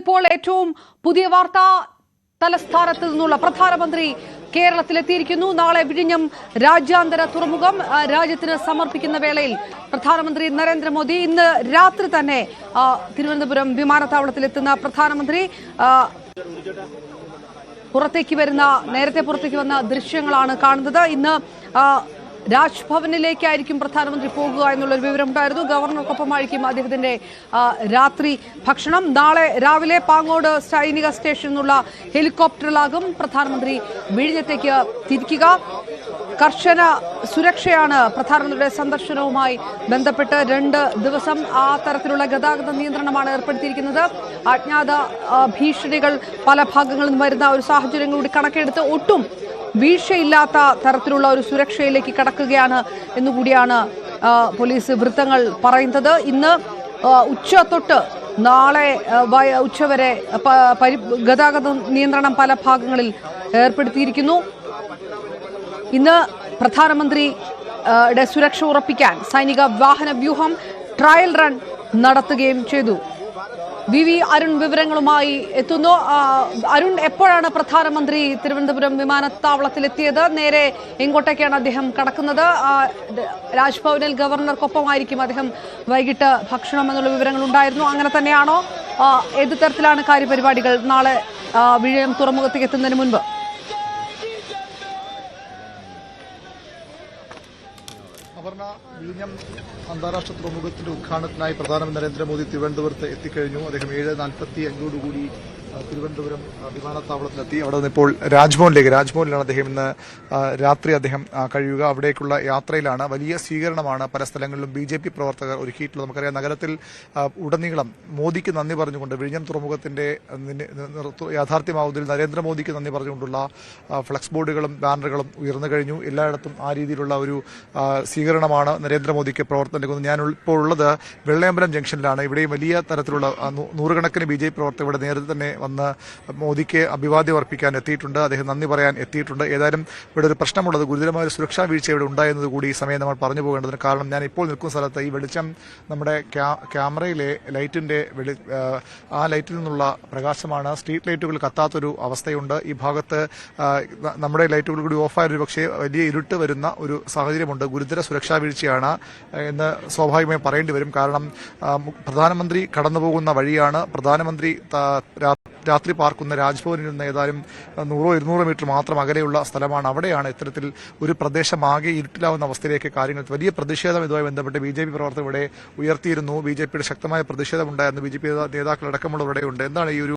ഇപ്പോൾ ഏറ്റവും പുതിയ വാർത്ത തലസ്ഥാനത്ത് നിന്നുള്ള പ്രധാനമന്ത്രി കേരളത്തിലെത്തിയിരിക്കുന്നു. നാളെ വിഴിഞ്ഞം രാജ്യാന്തര തുറമുഖം രാജ്യത്തിന് സമർപ്പിക്കുന്ന വേളയിൽ പ്രധാനമന്ത്രി നരേന്ദ്രമോദി ഇന്ന് രാത്രി തന്നെ തിരുവനന്തപുരം വിമാനത്താവളത്തിലെത്തുന്ന പ്രധാനമന്ത്രി നേരത്തെ പുറത്തേക്ക് വന്ന ദൃശ്യങ്ങളാണ് കാണുന്നത്. ഇന്ന് രാജ്ഭവനിലേക്കായിരിക്കും പ്രധാനമന്ത്രി പോകുക എന്നുള്ളൊരു വിവരമുണ്ടായിരുന്നു. ഗവർണർക്കൊപ്പമായിരിക്കും അദ്ദേഹത്തിന്റെ രാത്രി ഭക്ഷണം. നാളെ രാവിലെ പാങ്ങോട് സൈനിക സ്റ്റേഷനിൽ നിന്നുള്ള ഹെലികോപ്റ്ററിലാകും പ്രധാനമന്ത്രി വിഴിഞ്ഞത്തേക്ക് തിരിക്കുക. കർശന സുരക്ഷയാണ് പ്രധാനമന്ത്രിയുടെ സന്ദർശനവുമായി ബന്ധപ്പെട്ട് 2 ദിവസം ആ തരത്തിലുള്ള ഗതാഗത നിയന്ത്രണമാണ് ഏർപ്പെടുത്തിയിരിക്കുന്നത്. അജ്ഞാത ഭീഷണികൾ പല ഭാഗങ്ങളിൽ നിന്ന് വരുന്ന ഒരു സാഹചര്യം കൂടി കണക്കെടുത്ത് ഒട്ടും വീഴ്ചയില്ലാത്ത തരത്തിലുള്ള ഒരു സുരക്ഷയിലേക്ക് കടക്കുകയാണ് എന്നുകൂടിയാണ് പോലീസ് വൃത്തങ്ങൾ പറയുന്നത്. ഇന്ന് ഉച്ച തൊട്ട് നാളെ ഉച്ചവരെ ഗതാഗത നിയന്ത്രണം പല ഭാഗങ്ങളിൽ ഏർപ്പെടുത്തിയിരിക്കുന്നു. ഇന്ന് പ്രധാനമന്ത്രിയുടെ സുരക്ഷ ഉറപ്പിക്കാൻ സൈനിക വാഹന വ്യൂഹം ട്രയൽ റൺ നടത്തുകയും ചെയ്തു. വി അരുൺ വിവരങ്ങളുമായി എത്തുന്നു. അരുൺ, എപ്പോഴാണ് പ്രധാനമന്ത്രി തിരുവനന്തപുരം വിമാനത്താവളത്തിലെത്തിയത്? നേരെ എങ്ങോട്ടേക്കാണ് അദ്ദേഹം കടക്കുന്നത്? രാജ്ഭവനിൽ ഗവർണർക്കൊപ്പമായിരിക്കും അദ്ദേഹം വൈകിട്ട് ഭക്ഷണം എന്നുള്ള വിവരങ്ങൾ ഉണ്ടായിരുന്നു. അങ്ങനെ തന്നെയാണോ? ഏത് തരത്തിലാണ് കാര്യപരിപാടികൾ നാളെ വിഴിഞ്ഞം തുറമുഖത്തേക്ക് എത്തുന്നതിന് മുൻപ്? വിഴിഞ്ഞം അന്താരാഷ്ട്ര തുറമുഖത്തിന്റെ ഉദ്ഘാടനത്തിനായി പ്രധാനമന്ത്രി നരേന്ദ്രമോദി തിരുവനന്തപുരത്ത് എത്തിക്കഴിഞ്ഞു. അദ്ദേഹം 7:45 തിരുവനന്തപുരം വിമാനത്താവളത്തിലെത്തി. അവിടെ നിന്ന് ഇപ്പോൾ രാജ്ഭവനിലാണ് അദ്ദേഹം ഇന്ന് രാത്രി കഴിയുക. അവിടേക്കുള്ള യാത്രയിലാണ്. വലിയ സ്വീകരണമാണ് പല സ്ഥലങ്ങളിലും BJP പ്രവർത്തകർ ഒരുക്കിയിട്ടുള്ളത്. നമുക്കറിയാം, നഗരത്തിൽ ഉടനീളം മോദിക്ക് നന്ദി പറഞ്ഞുകൊണ്ട് വിഴിഞ്ഞം തുറമുഖത്തിന്റെ യാഥാർത്ഥ്യമാവുന്നതിൽ നരേന്ദ്രമോദിക്ക് നന്ദി പറഞ്ഞുകൊണ്ടുള്ള ഫ്ലക്സ് ബോർഡുകളും ബാനറുകളും ഉയർന്നു കഴിഞ്ഞു. എല്ലായിടത്തും ആ രീതിയിലുള്ള ഒരു സ്വീകരണമാണ് നരേന്ദ്രമോദിക്ക് പ്രവർത്തനം നൽകുന്നത്. ഞാൻ ഇപ്പോൾ ഉള്ളത് വെള്ളയമ്പലം ജംഗ്ഷനിലാണ്. ഇവിടെയും വലിയ തരത്തിലുള്ള നൂറുകണക്കിന് BJP പ്രവർത്തകർ ഇവിടെ നേരത്തെ തന്നെ വന്ന് മോദിക്ക് അഭിവാദ്യം അർപ്പിക്കാൻ എത്തിയിട്ടുണ്ട്. അദ്ദേഹം നന്ദി പറയാൻ എത്തിയിട്ടുണ്ട്. ഏതായാലും ഇവിടെ ഒരു പ്രശ്നമുള്ളത്, ഗുരുതരമായ സുരക്ഷാ വീഴ്ച ഇവിടെ ഉണ്ടായെന്നത് കൂടി ഈ സമയം നമ്മൾ പറഞ്ഞു പോകേണ്ടതിന് കാരണം, ഞാൻ ഇപ്പോൾ നിൽക്കുന്ന സ്ഥലത്ത് ഈ വെളിച്ചം നമ്മുടെ ക്യാമറയിലെ ലൈറ്റിന്റെ ആ ലൈറ്റിൽ നിന്നുള്ള പ്രകാശമാണ്. സ്ട്രീറ്റ് ലൈറ്റുകൾ കത്താത്തൊരു അവസ്ഥയുണ്ട്. ഈ ഭാഗത്ത് നമ്മുടെ ലൈറ്റുകൾ കൂടി ഓഫായൊരു പക്ഷേ വലിയ ഇരുട്ട് വരുന്ന ഒരു സാഹചര്യമുണ്ട്. ഗുരുതര സുരക്ഷാ വീഴ്ചയാണ് എന്ന് സ്വാഭാവികമായി പറയേണ്ടി വരും. കാരണം പ്രധാനമന്ത്രി കടന്നുപോകുന്ന വഴിയാണ്. പ്രധാനമന്ത്രി രാത്രി പാർക്കുന്ന രാജ്ഭവനിൽ നിന്ന് ഏതാനും 100-200 മീറ്റർ മാത്രം അകലെയുള്ള സ്ഥലമാണ്. അവിടെയാണ് ഇത്തരത്തിൽ ഒരു പ്രദേശമാകെ ഇരുട്ടിലാവുന്ന അവസ്ഥയിലേക്ക് കാര്യങ്ങൾ. വലിയ പ്രതിഷേധം ഇതുമായി ബന്ധപ്പെട്ട് BJP പ്രവർത്തകർ ഇവിടെ ഉയർത്തിയിരുന്നു. BJPയുടെ ശക്തമായ പ്രതിഷേധമുണ്ടായിരുന്നു. BJP നേതാക്കളടക്കമുള്ളവരുടെ ഉണ്ട്. എന്താണ് ഈ ഒരു